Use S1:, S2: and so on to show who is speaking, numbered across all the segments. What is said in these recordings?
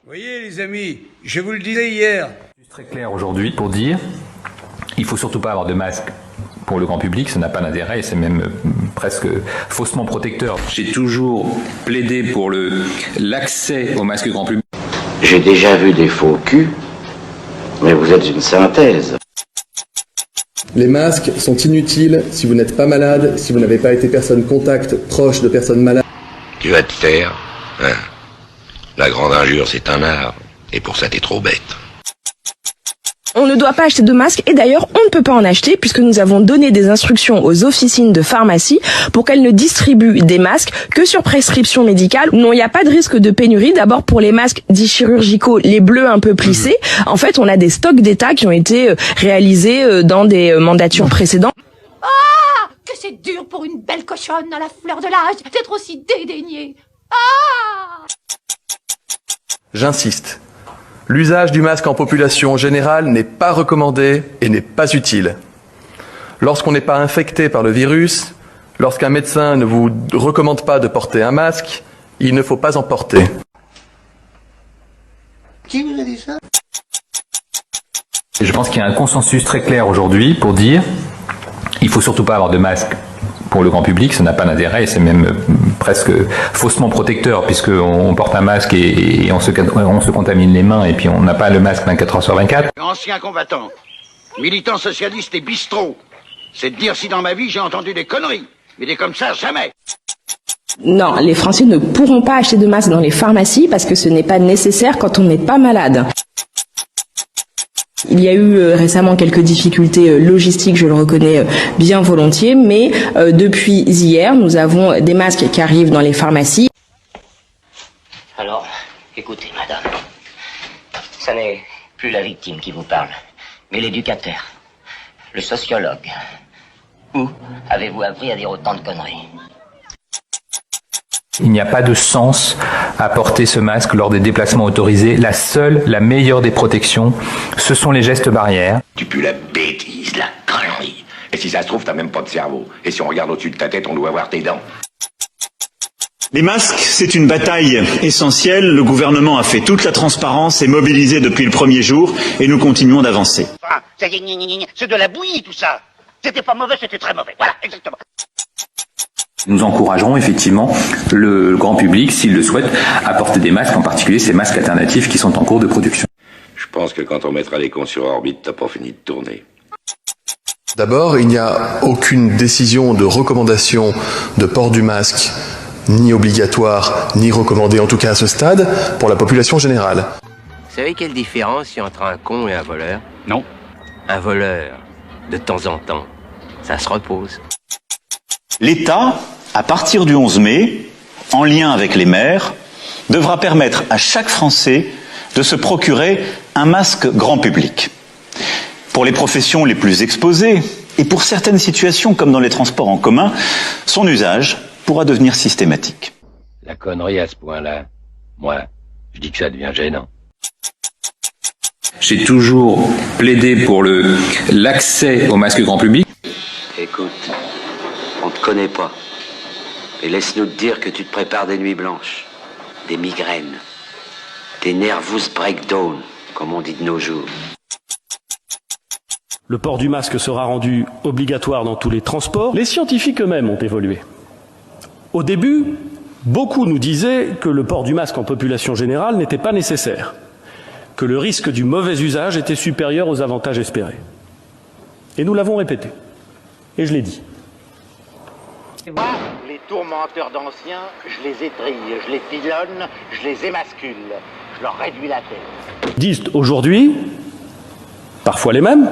S1: Voyez les amis, je vous le disais hier.
S2: C'est très clair aujourd'hui pour dire il faut surtout pas avoir de masque pour le grand public, ça n'a pas d'intérêt et c'est même presque faussement protecteur. J'ai toujours plaidé pour l'accès au masque grand public.
S3: J'ai déjà vu des faux culs, mais vous êtes une synthèse.
S4: Les masques sont inutiles si vous n'êtes pas malade, si vous n'avez pas été personne contact proche de personnes malades.
S3: Tu vas te taire, hein. La grande injure, c'est un art, et pour ça t'es trop bête.
S5: On ne doit pas acheter de masques et d'ailleurs on ne peut pas en acheter puisque nous avons donné des instructions aux officines de pharmacie pour qu'elles ne distribuent des masques que sur prescription médicale. Non, il n'y a pas de risque de pénurie. D'abord pour les masques dits chirurgicaux, les bleus un peu plissés. En fait, on a des stocks d'État qui ont été réalisés dans des mandatures précédentes.
S6: Ah, que c'est dur pour une belle cochonne à la fleur de l'âge d'être aussi dédaignée. Ah!
S4: J'insiste. L'usage du masque en population générale n'est pas recommandé et n'est pas utile. Lorsqu'on n'est pas infecté par le virus, lorsqu'un médecin ne vous recommande pas de porter un masque, il ne faut pas en porter.
S3: Qui vous a dit ça?
S2: Et je pense qu'il y a un consensus très clair aujourd'hui pour dire il faut surtout pas avoir de masque pour le grand public, ça n'a pas d'intérêt et c'est même presque faussement protecteur puisqu'on porte un masque et on se contamine les mains et puis on n'a pas le masque 24 heures sur 24.
S7: Ancien combattant, militant socialiste et bistrot, c'est de dire si dans ma vie j'ai entendu des conneries, mais des comme ça, jamais.
S5: Non, les Français ne pourront pas acheter de masques dans les pharmacies parce que ce n'est pas nécessaire quand on n'est pas malade. Il y a eu récemment quelques difficultés logistiques, je le reconnais bien volontiers, mais depuis hier, nous avons des masques qui arrivent dans les pharmacies.
S8: Alors, écoutez, madame, ça n'est plus la victime qui vous parle, mais l'éducateur, le sociologue. Où avez-vous appris à dire autant de conneries ?
S2: Il n'y a pas de sens à porter ce masque lors des déplacements autorisés. La meilleure des protections, ce sont les gestes barrières.
S7: Tu pues la bêtise, la connerie. Et si ça se trouve, t'as même pas de cerveau. Et si on regarde au-dessus de ta tête, on doit voir tes dents.
S9: Les masques, c'est une bataille essentielle. Le gouvernement a fait toute la transparence et mobilisé depuis le premier jour et nous continuons d'avancer.
S7: Ah, c'est de la bouillie tout ça. C'était pas mauvais, c'était très mauvais. Voilà, exactement.
S2: Nous encouragerons effectivement le grand public, s'il le souhaite, à porter des masques, en particulier ces masques alternatifs qui sont en cours de production.
S3: Je pense que quand on mettra les cons sur orbite, t'as pas fini de tourner.
S4: D'abord, il n'y a aucune décision de recommandation de port du masque, ni obligatoire, ni recommandé, en tout cas à ce stade, pour la population générale.
S8: Vous savez quelle différence il y a entre un con et un voleur ?
S10: Non.
S8: Un voleur, de temps en temps, ça se repose.
S9: L'État, à partir du 11 mai, en lien avec les maires, devra permettre à chaque Français de se procurer un masque grand public. Pour les professions les plus exposées et pour certaines situations comme dans les transports en commun, son usage pourra devenir systématique.
S8: La connerie à ce point-là, moi, je dis que ça devient gênant.
S2: J'ai toujours plaidé pour l'accès au masque grand public.
S3: Écoute, on te connaît pas. Et laisse-nous te dire que tu te prépares des nuits blanches, des migraines, des nervous breakdown, comme on dit de nos jours.
S10: Le port du masque sera rendu obligatoire dans tous les transports. Les scientifiques eux-mêmes ont évolué. Au début, beaucoup nous disaient que le port du masque en population générale n'était pas nécessaire, que le risque du mauvais usage était supérieur aux avantages espérés. Et nous l'avons répété. Et je l'ai dit.
S7: Les tourmenteurs d'anciens, je les étrille, je les pilonne, je les émascule, je leur réduis la tête.
S10: Disent aujourd'hui, parfois les mêmes,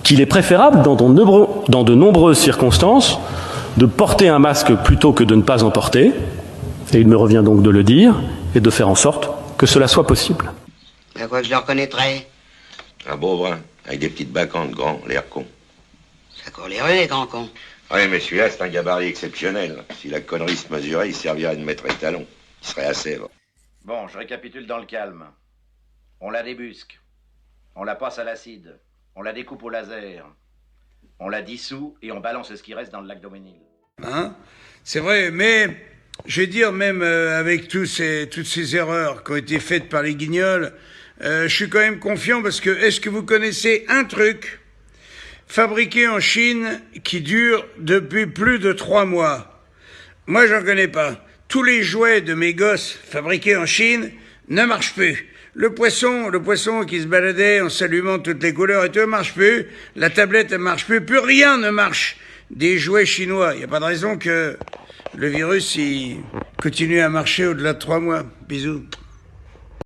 S10: qu'il est préférable dans de nombreuses circonstances de porter un masque plutôt que de ne pas en porter, et il me revient donc de le dire, et de faire en sorte que cela soit possible.
S3: À quoi je le reconnaîtrais? Un beau brun, avec des petites bacantes grands, l'air con. Ça court les rues, les grands cons. Oui, mais celui-là, c'est un gabarit exceptionnel. Si la connerie se mesurait, il servirait de maître étalon. Il serait à Sèvres.
S7: Bon, je récapitule dans le calme. On la débusque. On la passe à l'acide. On la découpe au laser. On la dissout et on balance ce qui reste dans le lac d'Auménil.
S1: Hein? C'est vrai, mais je vais dire même avec toutes ces erreurs qui ont été faites par les guignols, je suis quand même confiant parce que est-ce que vous connaissez un truc fabriqué en Chine qui dure depuis plus de 3 mois? Moi, j'en connais pas. Tous les jouets de mes gosses fabriqués en Chine ne marchent plus. Le poisson qui se baladait en s'allumant toutes les couleurs et tout, ne marche plus. La tablette ne marche plus. Plus rien ne marche des jouets chinois. Il n'y a pas de raison que le virus il continue à marcher au-delà de 3 mois. Bisous.